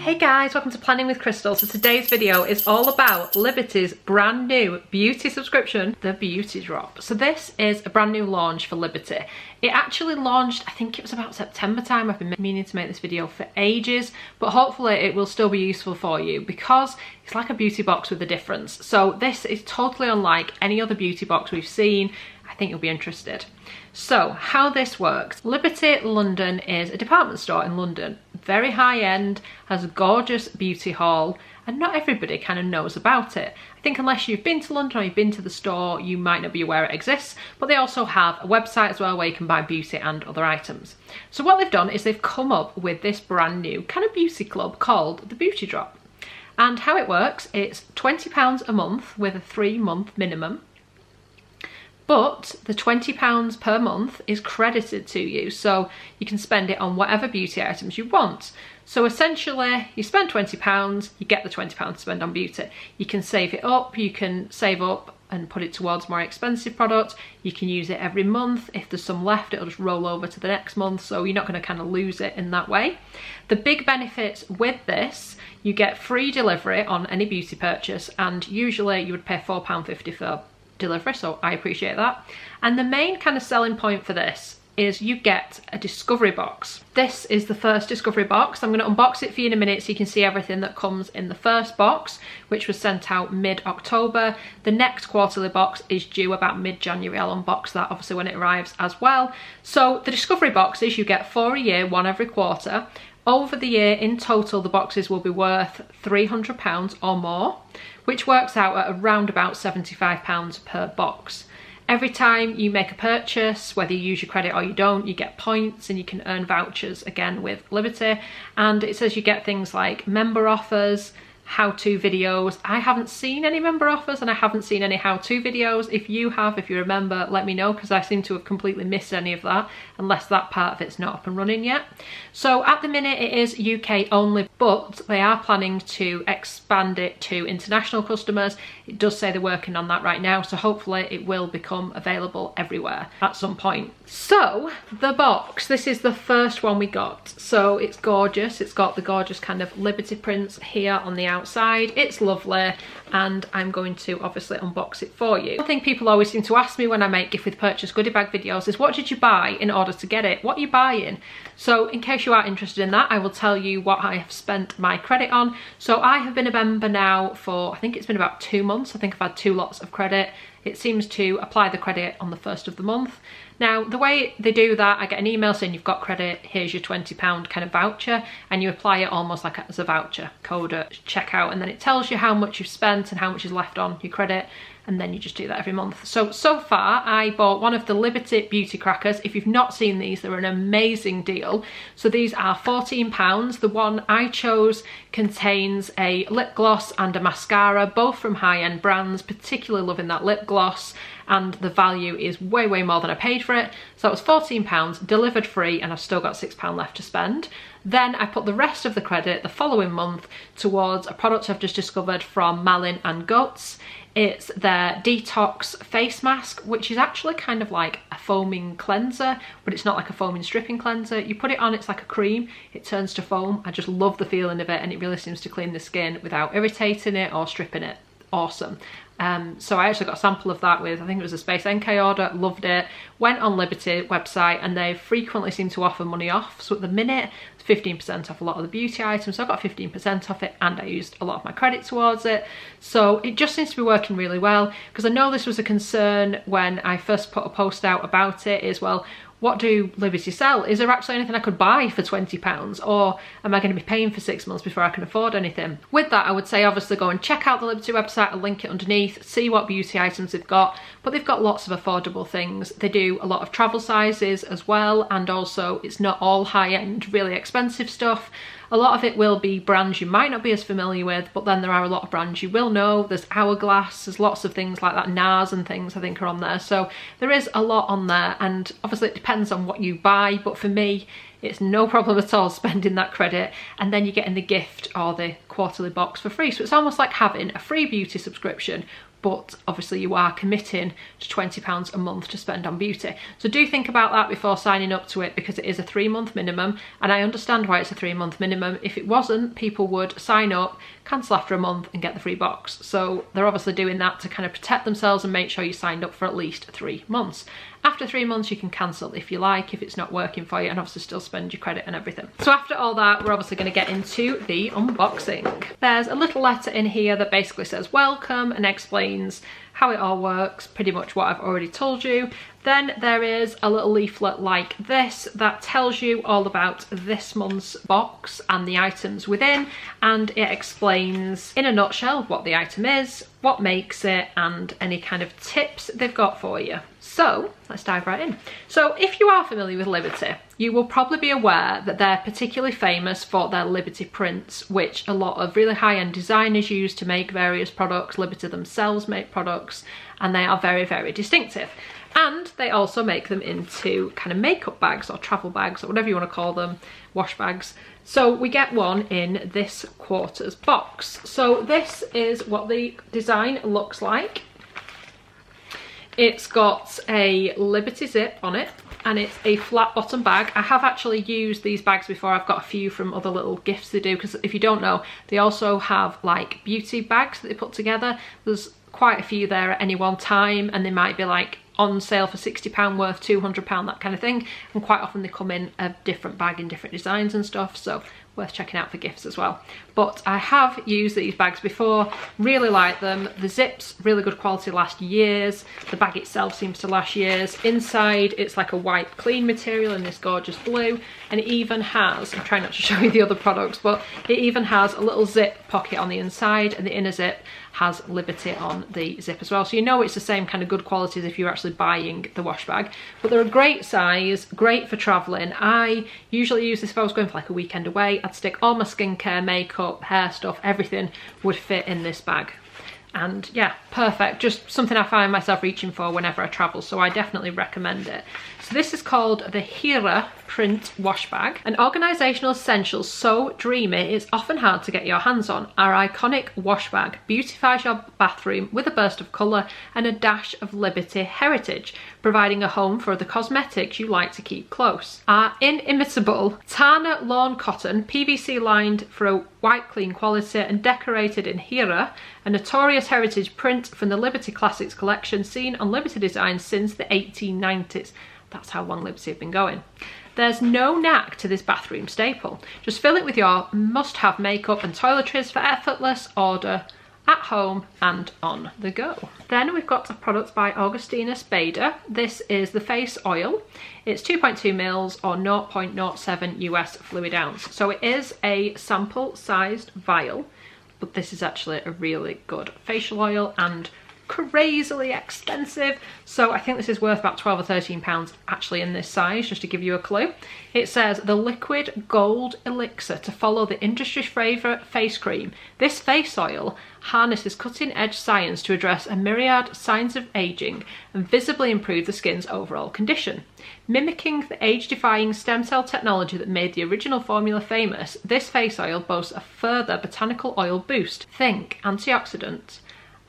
Hey guys, welcome to Planning with Crystal. So today's video is all about Liberty's brand new beauty subscription, the Waterdrop. So this is a brand new launch for Liberty. It actually launched, I think it was about September time. I've been meaning to make this video for ages, but hopefully it will still be useful for you because it's like a beauty box with a difference. So this is totally unlike any other beauty box we've seen. I think you'll be interested. So how this works, Liberty London is a department store in London, very high end, has a gorgeous beauty hall, and not everybody kind of knows about it. I think unless you've been to London or you've been to the store, you might not be aware it exists, but they also have a website as well where you can buy beauty and other items. So what they've done is they've come up with this brand new kind of beauty club called the Waterdrop. And how it works, it's £20 a month with a 3-month minimum. But the £20 per month is credited to you, so you can spend it on whatever beauty items you want. So essentially, you spend £20, you get the £20 to spend on beauty. You can save it up, you can save up and put it towards more expensive products. You can use it every month. If there's some left, it'll just roll over to the next month, so you're not going to kind of lose it in that way. The big benefits with this, you get free delivery on any beauty purchase, and usually you would pay £4.50 for delivery, so I appreciate that. And the main kind of selling point for this is you get a discovery box. This is the first discovery box. I'm going to unbox it for you in a minute so you can see everything that comes in the first box, which was sent out mid-October. The next quarterly box is due about mid-January. I'll unbox that obviously when it arrives as well. So the discovery boxes, you get 4 a year, 1 every quarter. Over the year, in total, the boxes will be worth £300 or more, which works out at around about £75 per box. Every time you make a purchase, whether you use your credit or you don't, you get points and you can earn vouchers again with Liberty. And it says you get things like member offers, how-to videos. I haven't seen any member offers and I haven't seen any how-to videos. If you have, if you remember, let me know, because I seem to have completely missed any of that, unless that part of it's not up and running yet. So at the minute it is UK only, but they are planning to expand it to international customers. It does say they're working on that right now, so hopefully it will become available everywhere at some point. So the box, this is the first one we got. So it's gorgeous. It's got the gorgeous kind of Liberty prints here on the outside. It's lovely, and I'm going to obviously unbox it for you. One thing people always seem to ask me when I make gift with purchase goodie bag videos is, what did you buy in order to get it? What are you buying? So in case you are interested in that, I will tell you what I have spent my credit on. So I have been a member now for, I think it's been about 2 months. I think I've had 2 lots of credit. It seems to apply the credit on the 1st of the month. Now, the way they do that, I get an email saying you've got credit, here's your £20 kind of voucher, and you apply it almost like as a voucher code at checkout, and then it tells you how much you've spent and how much is left on your credit, and then you just do that every month. So far, I bought one of the Liberty Beauty Crackers. If you've not seen these, they're an amazing deal. So these are £14. The one I chose contains a lip gloss and a mascara, both from high-end brands, particularly loving that lip gloss, and the value is way more than I paid for it. So it was £14, delivered free, and I've still got £6 left to spend. Then I put the rest of the credit the following month towards a product I've just discovered from Malin and Guts. It's their detox face mask, which is actually kind of like a foaming cleanser, but it's not like a foaming stripping cleanser. You put it on, it's like a cream, it turns to foam. I just love the feeling of it, and it really seems to clean the skin without irritating it or stripping it. Awesome. So I actually got a sample of that with, I think it was a Space NK order, loved it. Went on Liberty website and they frequently seem to offer money off. So at the minute, it's 15% off a lot of the beauty items. So I got 15% off it, and I used a lot of my credit towards it. So it just seems to be working really well, because I know this was a concern when I first put a post out about it as well. What do Liberty sell? Is there actually anything I could buy for £20, or am I going to be paying for 6 months before I can afford anything? With that, I would say obviously go and check out the Liberty website. I'll link it underneath, see what beauty items they've got, but they've got lots of affordable things. They do a lot of travel sizes as well, and also it's not all high-end, really expensive stuff. A lot of it will be brands you might not be as familiar with, but then there are a lot of brands you will know. There's Hourglass, there's lots of things like that, NARS and things I think are on there. So there is a lot on there, and obviously it depends on what you buy, but for me, it's no problem at all spending that credit, and then you're getting the gift or the quarterly box for free. So it's almost like having a free beauty subscription, but obviously you are committing to £20 a month to spend on beauty. So do think about that before signing up to it, because it is a 3-month minimum, and I understand why it's a 3-month minimum. If it wasn't, people would sign up, cancel after a month and get the free box. So they're obviously doing that to kind of protect themselves and make sure you signed up for at least 3 months. After 3 months you can cancel if you like, if it's not working for you, and obviously still spend your credit and everything. So after all that, we're obviously going to get into the unboxing. There's a little letter in here that basically says welcome and explains how it all works, pretty much what I've already told you. Then there is a little leaflet like this that tells you all about this month's box and the items within, and it explains in a nutshell what the item is, what makes it, and any kind of tips they've got for you. So let's dive right in. So if you are familiar with Liberty, you will probably be aware that they're particularly famous for their Liberty prints, which a lot of really high-end designers use to make various products. Liberty themselves make products, and they are very, very distinctive. And they also make them into kind of makeup bags or travel bags or whatever you want to call them, wash bags. So we get one in this quarters box. So this is what the design looks like. It's got a Liberty zip on it, and it's a flat bottom bag. I have actually used these bags before. I've got a few from other little gifts they do, because if you don't know, they also have like beauty bags that they put together. There's quite a few there at any one time, and they might be like on sale for £60 worth, £200, that kind of thing, and quite often they come in a different bag in different designs and stuff, so worth checking out for gifts as well. But I have used these bags before, really like them. The zips, really good quality, last years. The bag itself seems to last years. Inside it's like a white clean material in this gorgeous blue, and it even has, I'm trying not to show you the other products, but it even has a little zip pocket on the inside, and the inner zip has Liberty on the zip as well, so you know it's the same kind of good quality as if you're actually buying the wash bag. But they're a great size, great for travelling. I usually use this if I was going for like a weekend away. I'd stick all my skincare, makeup, hair stuff, everything would fit in this bag. And yeah, perfect, just something I find myself reaching for whenever I travel, so I definitely recommend it. So this is called the Hera print wash bag. An organisational essential so dreamy it's often hard to get your hands on. Our iconic wash bag beautifies your bathroom with a burst of colour and a dash of Liberty heritage, providing a home for the cosmetics you like to keep close. Our inimitable Tana lawn cotton, PVC lined for a white clean quality and decorated in Hera, a notorious heritage print from the Liberty Classics collection seen on Liberty designs since the 1890s. That's how long Liberty have been going. There's no knack to this bathroom staple. Just fill it with your must-have makeup and toiletries for effortless order at home and on the go. Then we've got a product by Augustina Spader. This is the face oil. It's 2.2 mils or 0.07 US fluid ounce. So it is a sample sized vial, but this is actually a really good facial oil and crazily expensive. So I think this is worth about £12 or £13 actually in this size, just to give you a clue. It says the liquid gold elixir to follow the industry's favourite face cream. This face oil harnesses cutting-edge science to address a myriad signs of ageing and visibly improve the skin's overall condition. Mimicking the age-defying stem cell technology that made the original formula famous, this face oil boasts a further botanical oil boost. Think antioxidant,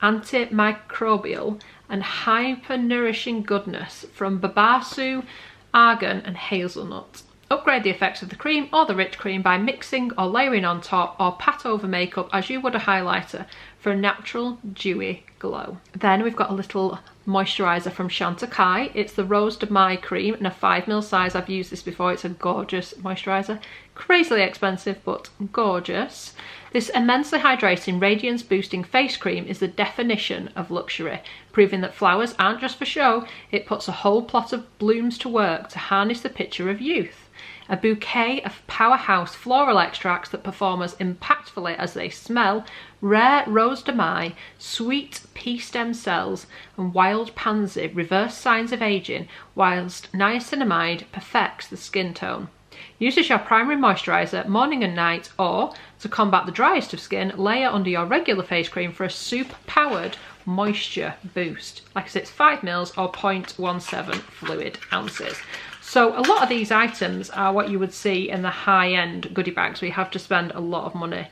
antimicrobial and hyper-nourishing goodness from babasu, argan and hazelnut. Upgrade the effects of the cream or the rich cream by mixing or layering on top, or pat over makeup as you would a highlighter for a natural dewy glow. Then we've got a little moisturiser from Chantecaille. It's the Rose de Mai cream in a 5ml size. I've used this before. It's a gorgeous moisturiser. Crazily expensive, but gorgeous. This immensely hydrating, radiance boosting face cream is the definition of luxury, proving that flowers aren't just for show. It puts a whole plot of blooms to work to harness the picture of youth. A bouquet of powerhouse floral extracts that perform as impactfully as they smell, rare Rose de Mai, sweet pea stem cells and wild pansy reverse signs of ageing, whilst niacinamide perfects the skin tone. Use as your primary moisturiser morning and night, or to combat the driest of skin, layer under your regular face cream for a super-powered moisture boost. Like I said, it's 5ml or 0.17 fluid ounces. So a lot of these items are what you would see in the high-end goodie bags where you have to spend a lot of money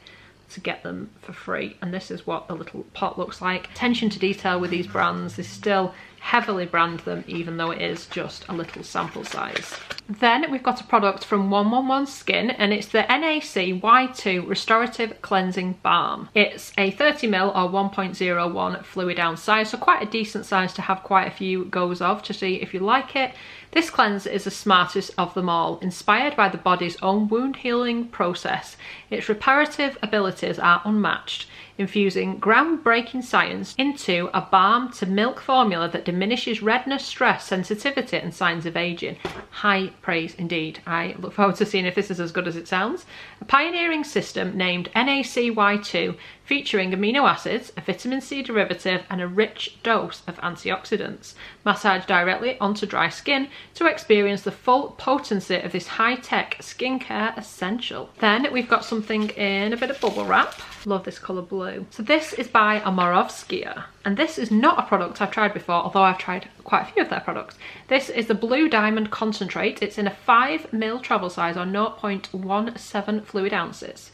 to get them for free, and this is what the little pot looks like. Attention to detail with these brands. They still heavily brand them even though it is just a little sample size. Then we've got a product from 111 Skin, and it's the NAC Y2 Restorative Cleansing Balm. It's a 30ml or 1.01 fluid ounce size, so quite a decent size to have quite a few goes of to see if you like it. This cleanser is the smartest of them all, inspired by the body's own wound healing process. Its reparative abilities are unmatched, infusing groundbreaking science into a balm to milk formula that diminishes redness, stress, sensitivity and signs of aging. High praise indeed. I look forward to seeing if this is as good as it sounds. A pioneering system named NACY2, featuring amino acids, a vitamin C derivative and a rich dose of antioxidants. Massage directly onto dry skin to experience the full potency of this high-tech skincare essential. Then we've got something in a bit of bubble wrap. Love this colour blue. So this is by Amorovskia, and this is not a product I've tried before, although I've tried quite a few of their products. This is the Blue Diamond Concentrate. It's in a 5ml travel size or 0.17 fluid ounces.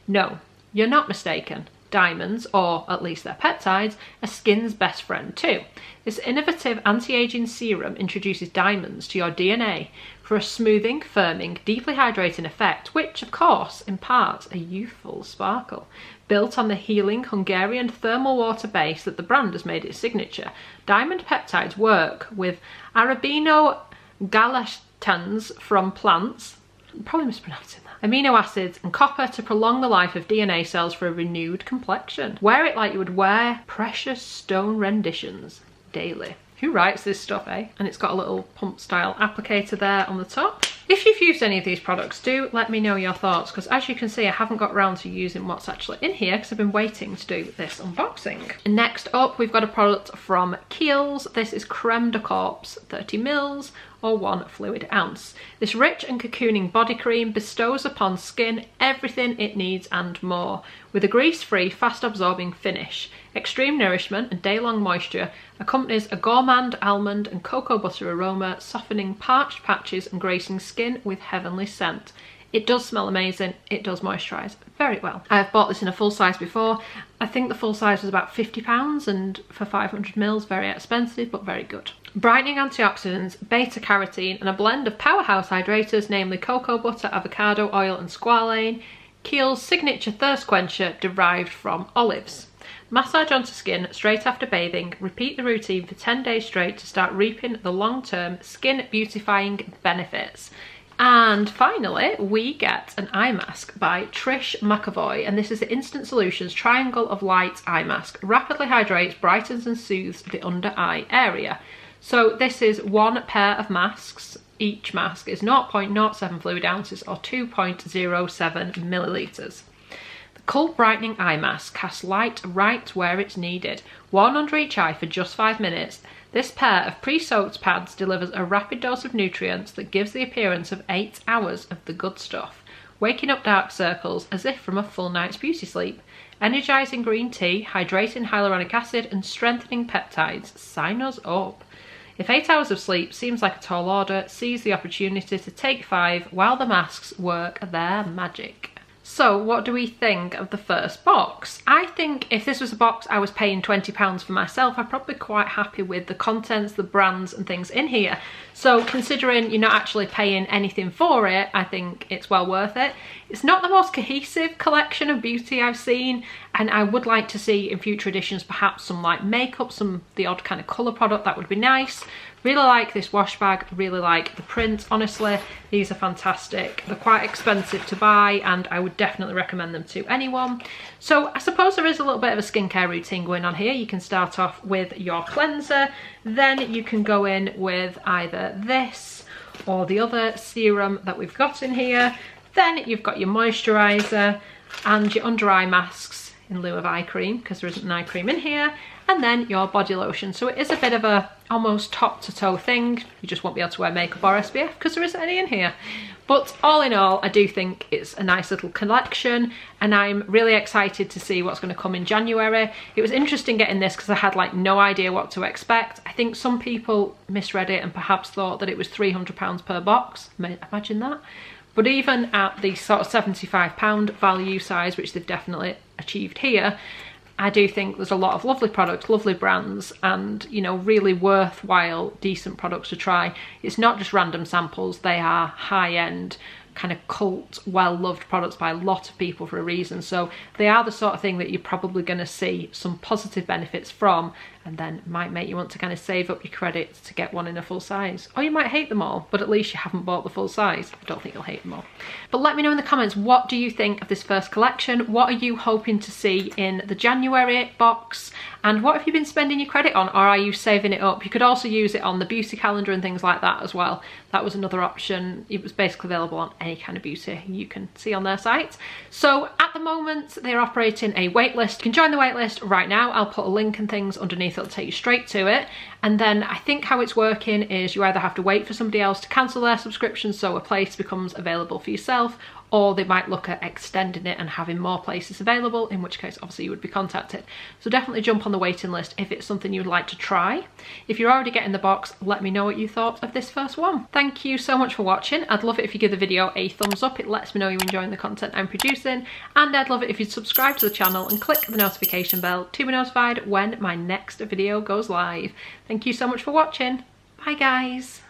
No, you're not mistaken. Diamonds, or at least their peptides, are skin's best friend too. This innovative anti-aging serum introduces diamonds to your DNA for a smoothing, firming, deeply hydrating effect, which of course imparts a youthful sparkle. Built on the healing Hungarian thermal water base that the brand has made its signature, diamond peptides work with arabinogalactans from plants, I'm probably mispronouncing that, amino acids and copper to prolong the life of DNA cells for a renewed complexion. Wear it like you would wear precious stone renditions daily. Who writes this stuff, eh? And it's got a little pump style applicator there on the top. If you've used any of these products, do let me know your thoughts, because as you can see I haven't got around to using what's actually in here because I've been waiting to do this unboxing. And next up we've got a product from Kiehl's. This is Creme de Corps 30ml or 1 fluid ounce. This rich and cocooning body cream bestows upon skin everything it needs and more, with a grease-free, fast-absorbing finish. Extreme nourishment and day-long moisture accompanies a gourmand almond and cocoa butter aroma, softening parched patches and gracing skin with heavenly scent. It does smell amazing, it does moisturise very well. I've bought this in a full size before. I think the full size was about £50, and for 500ml, very expensive but very good. Brightening antioxidants, beta carotene and a blend of powerhouse hydrators, namely cocoa butter, avocado oil and squalane. Kiehl's signature thirst quencher derived from olives. Massage onto skin straight after bathing. Repeat the routine for 10 days straight to start reaping the long-term skin beautifying benefits. And finally, we get an eye mask by Trish McAvoy, and this is the Instant Solutions Triangle of Light Eye Mask. Rapidly hydrates, brightens and soothes the under eye area. So this is one pair of masks. Each mask is 0.07 fluid ounces or 2.07 millilitres. The Cult Brightening Eye Mask casts light right where it's needed. Worn under each eye for just 5 minutes, this pair of pre-soaked pads delivers a rapid dose of nutrients that gives the appearance of 8 hours of the good stuff, waking up dark circles as if from a full night's beauty sleep. Energising green tea, hydrating hyaluronic acid and strengthening peptides. Sign us up. If 8 hours of sleep seems like a tall order, seize the opportunity to take 5 while the masks work their magic. So what do we think of the first box? I think if this was a box I was paying £20 for myself, I'm probably quite happy with the contents, the brands and things in here. So considering you're not actually paying anything for it, I think it's well worth it. It's not the most cohesive collection of beauty I've seen, and I would like to see in future editions perhaps some like makeup, the odd kind of colour product, that would be nice. Really like this wash bag, really like the print. Honestly, these are fantastic. They're quite expensive to buy and I would definitely recommend them to anyone. So I suppose there is a little bit of a skincare routine going on here. You can start off with your cleanser, then you can go in with either this or the other serum that we've got in here. Then you've got your moisturiser and your under eye masks in lieu of eye cream, because there isn't an eye cream in here, and then your body lotion. So it is a bit of a almost top to toe thing. You just won't be able to wear makeup or SPF because there isn't any in here. But all in all, I do think it's a nice little collection, and I'm really excited to see what's going to come in January. It was interesting getting this because I had like no idea what to expect. I think some people misread it and perhaps thought that it was £300 per box. Imagine that. But even at the sort of £75 value size, which they've definitely achieved here, I do think there's a lot of lovely products, lovely brands, and, you know, really worthwhile, decent products to try. It's not just random samples, they are high-end, kind of cult, well-loved products by a lot of people for a reason. So they are the sort of thing that you're probably going to see some positive benefits from, and then might make you want to kind of save up your credits to get one in a full size. Or you might hate them all, but at least you haven't bought the full size. I don't think you'll hate them all. But let me know in the comments, what do you think of this first collection? What are you hoping to see in the January box? And what have you been spending your credit on, or are you saving it up? You could also use it on the beauty calendar and things like that as well. That was another option. It was basically available on any kind of beauty you can see on their site. So at the moment, they're operating a waitlist. You can join the waitlist right now. I'll put a link and things underneath. It'll take you straight to it. And then I think how it's working is you either have to wait for somebody else to cancel their subscription so a place becomes available for yourself, or they might look at extending it and having more places available, in which case obviously you would be contacted. So definitely jump on the waiting list if it's something you'd like to try. If you're already getting the box, let me know what you thought of this first one. Thank you so much for watching. I'd love it if you give the video a thumbs up. It lets me know you're enjoying the content I'm producing, and I'd love it if you'd subscribe to the channel and click the notification bell to be notified when my next video goes live. Thank you so much for watching. Bye guys.